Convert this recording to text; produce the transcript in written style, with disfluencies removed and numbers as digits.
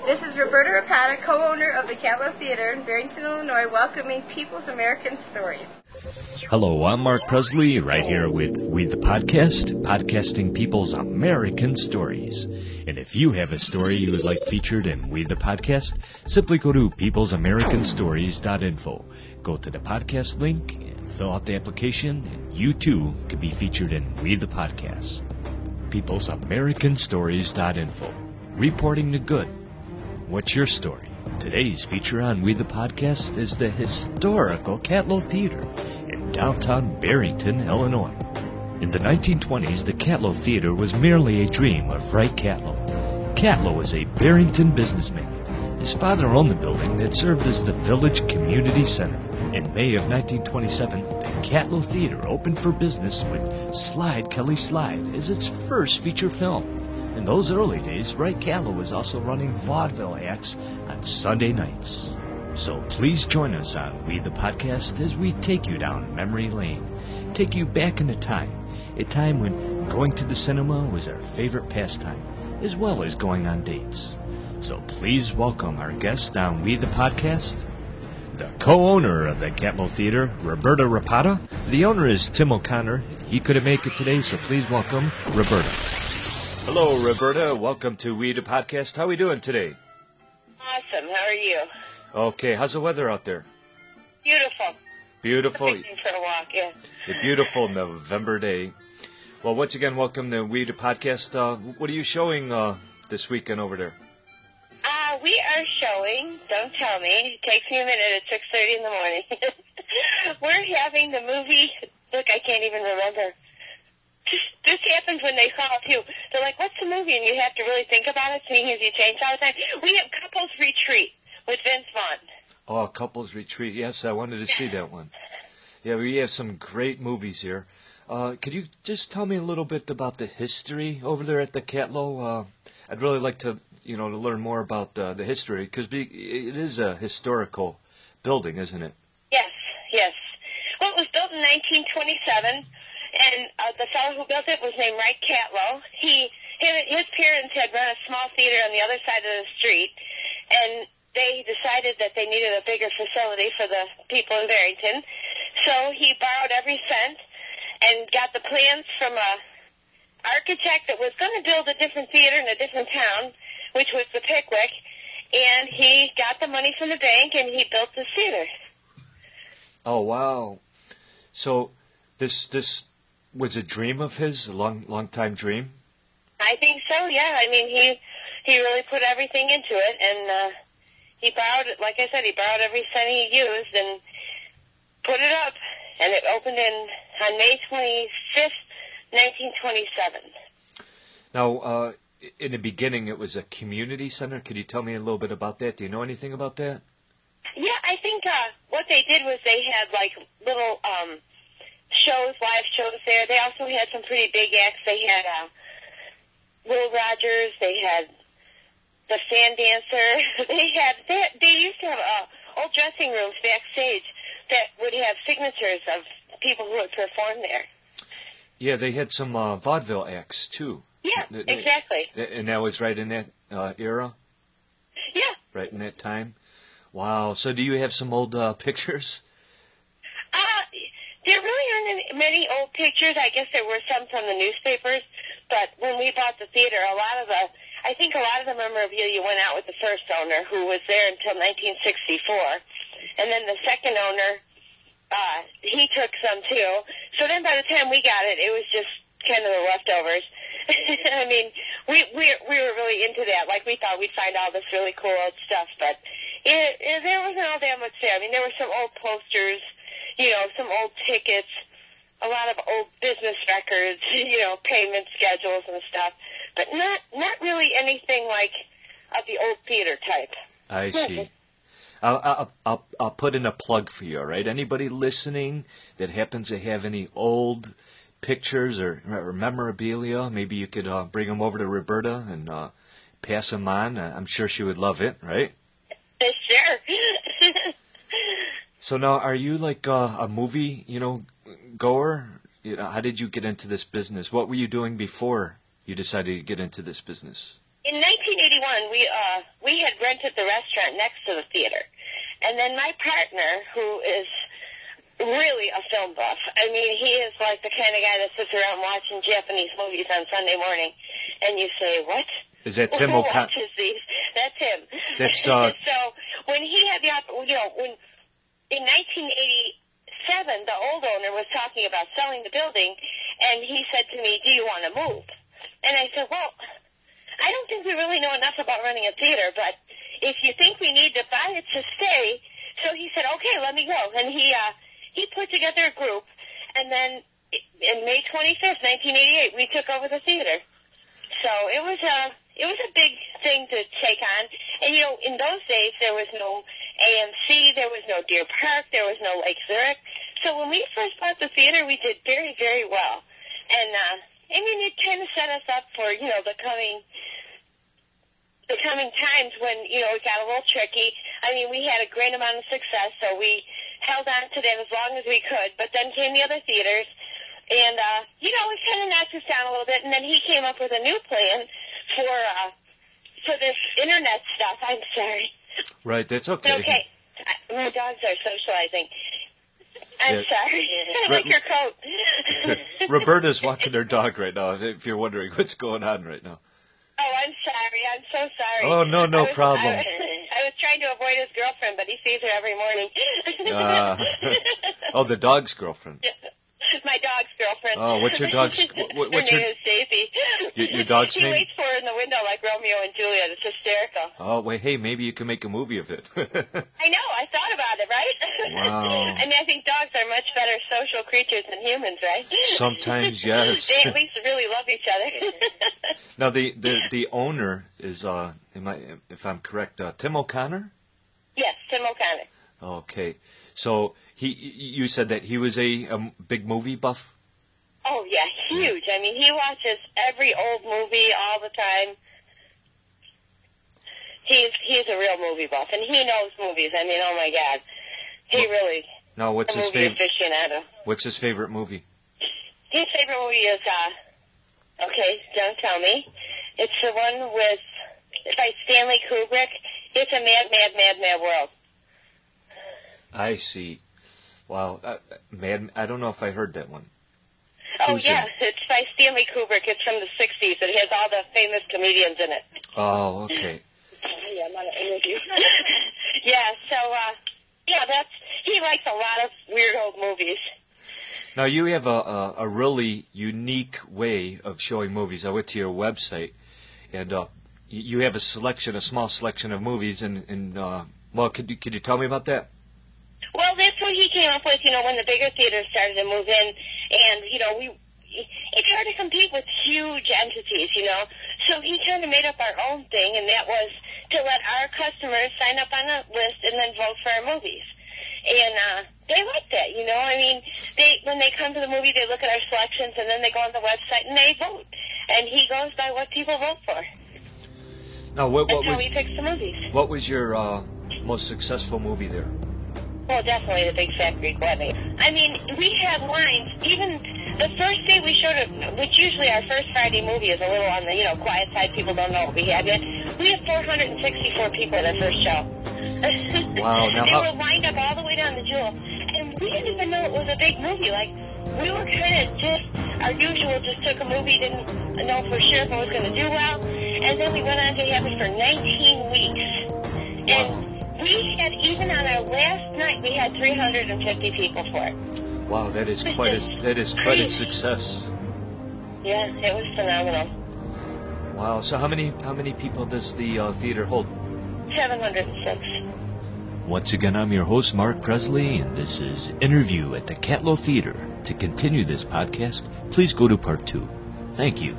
This is Roberta Rapata, co-owner of the Catlow Theatre in Barrington, Illinois, welcoming People's American Stories. Hello, I'm Mark Presley, right here with We the Podcast, podcasting People's American Stories. And if you have a story you would like featured in We the Podcast, simply go to peoplesamericanstories.info. Go to the podcast link and fill out the application, and you too can be featured in We the Podcast. peoplesamericanstories.info. Reporting the good. What's your story? Today's feature on We the Podcast is the historical Catlow Theatre in downtown Barrington, Illinois. In the 1920s, the Catlow Theatre was merely a dream of Wright Catlow. Catlow was a Barrington businessman. His father owned the building that served as the village community center. In May of 1927, the Catlow Theatre opened for business with Slide Kelly Slide as its first feature film. In those early days, Wright Catlow was also running vaudeville acts on Sunday nights. So please join us on We the Podcast as we take you down memory lane, take you back into time, a time when going to the cinema was our favorite pastime, as well as going on dates. So please welcome our guest on We the Podcast, the co-owner of the Catlow Theatre, Roberta Rapata. The owner is Tim O'Connor. He couldn't make it today, so please welcome Roberta. Hello, Roberta. Welcome to We the Podcast. How are we doing today? Awesome. How are you? Okay. How's the weather out there? Beautiful. Beautiful. Taking for a walk, yeah. A beautiful November day. Well, once again, welcome to We the Podcast. What are you showing this weekend over there? We are showing, don't tell me, it takes me a minute at 6:30 in the morning. We're having the movie, look, I can't even remember. This happens when they call, too. They're like, what's the movie? And you have to really think about it, seeing as you change all the time. We have Couples Retreat with Vince Vaughn. Oh, Couples Retreat. Yes, I wanted to see that one. Yeah, we have some great movies here. Could you just tell me a little bit about the history over there at the Catlow? I'd really like to, to learn more about the history, because it is a historical building, isn't it? Yes. Well, it was built in 1927. And the fellow who built it was named Wright Catlow. His parents had run a small theater on the other side of the street, and they decided that they needed a bigger facility for the people in Barrington. So he borrowed every cent and got the plans from a architect that was going to build a different theater in a different town, which was the Pickwick, and he got the money from the bank, and he built this theater. Oh, wow. So this was a dream of his, a long time dream? I think so, yeah. I mean, he really put everything into it, and he borrowed, like I said, he borrowed every cent he used and put it up, and it opened on May 25th, 1927. Now, in the beginning, it was a community center. Could you tell me a little bit about that? Do you know anything about that? Yeah, I think what they did was they had, like, little live shows there. They also had some pretty big acts. They had Will Rogers. They had the Fan Dancer. They used to have old dressing rooms backstage that would have signatures of people who had performed there. Yeah, they had some vaudeville acts too. Yeah, exactly. And that was right in that era? Yeah. Right in that time? Wow. So do you have some old pictures? There really aren't many old pictures. I guess there were some from the newspapers, but when we bought the theater, I think a lot of the memorabilia went out with the first owner, who was there until 1964, and then the second owner, he took some too. So then by the time we got it, it was just kind of the leftovers. I mean, we were really into that. Like, we thought we'd find all this really cool old stuff, but there wasn't all that much there. I mean, there were some old posters, some old tickets, a lot of old business records, payment schedules and stuff, but not really anything like of the old theater type. I see. I'll put in a plug for you, all right? Anybody listening that happens to have any old pictures or memorabilia, maybe you could bring them over to Roberta and pass them on. I'm sure she would love it, right? Sure. So now, are you like a movie, goer? How did you get into this business? What were you doing before you decided to get into this business? In 1981, fun. We had rented the restaurant next to the theater. And then my partner, who is really a film buff, I mean, he is like the kind of guy that sits around watching Japanese movies on Sunday morning. And you say, what? Is that Tim Who O'Connor? watches these? That's him. That's, So when he had the, when in 1987, the old owner was talking about selling the building, and he said to me, do you want to move? And I said, well, I don't think we really know enough about running a theater, but if you think we need to buy it to stay, so he said, okay, let me go. And he put together a group, and then in May 25th, 1988, we took over the theater. So it was a big thing to take on. And, in those days, there was no AMC, there was no Deer Park, there was no Lake Zurich. So when we first bought the theater, we did very, very well. And, it kind of set us up for, the coming times when, it got a little tricky. We had a great amount of success, so we held on to that as long as we could. But then came the other theaters, and, it kind of knocked us down a little bit. And then he came up with a new plan for this internet stuff. I'm sorry. Right, that's okay. Okay. My dogs are socializing. I'm sorry. I like your coat. Roberta's walking her dog right now, if you're wondering what's going on right now. Oh, I'm sorry. I'm so sorry. Oh, no problem. I was trying to avoid his girlfriend, but he sees her every morning. The dog's girlfriend. My dog's girlfriend. Oh, what's your dog's... What's her name is Daisy. Your dog's name? He waits for her in the window like Romeo and Juliet. It's hysterical. Oh, wait, hey, maybe you can make a movie of it. I know. I thought about it, right? Wow. I think dogs are much better social creatures than humans, right? Sometimes, yes. They at least really love each other. Now, the owner is, if I'm correct, Tim O'Connor? Yes, Tim O'Connor. Okay. So you said that he was a big movie buff? Oh, yeah, huge. He watches every old movie all the time. He's a real movie buff, and he knows movies. Oh, my God. He really... Now, what's his favorite? Aficionado. What's his favorite movie? His favorite movie is, okay, don't tell me. It's the one by Stanley Kubrick. It's a mad, mad, mad, mad world. I see. Wow. I don't know if I heard that one. Oh, yeah. It's by Stanley Kubrick. It's from the 60s. It has all the famous comedians in it. Oh, okay. Yeah, I'm on an interview. Yeah, so, he likes a lot of weird old movies. Now, you have a really unique way of showing movies. I went to your website, and you have a small selection of movies, and could you tell me about that? Well, that's what he came up with, when the bigger theaters started to move in, and, it's hard to compete with huge entities, So he kind of made up our own thing, and that was to let our customers sign up on a list and then vote for our movies. And they like that, when they come to the movie, they look at our selections, and then they go on the website and they vote. And he goes by what people vote for. Now, That's how he picks the movies. What was your most successful movie there? Well, definitely The Big Fat Greek Wedding. We had lines. Even the first day we showed it, which usually our first Friday movie is a little on the, quiet side. People don't know what we had yet. We had 464 people at our first show. Wow. Now they were lined up all the way down the Jewel. And we didn't even know it was a big movie. We were kind of our usual, just took a movie, didn't know for sure if it was going to do well. And then we went on to have it for 19 weeks. And we had, even on our last night, we had 350 people for it. Wow, that is quite a success. Yeah, it was phenomenal. Wow. So how many people does the theater hold? 706. Once again, I'm your host, Mark Presley, and this is Interview at the Catlow Theatre. To continue this podcast, please go to Part 2. Thank you.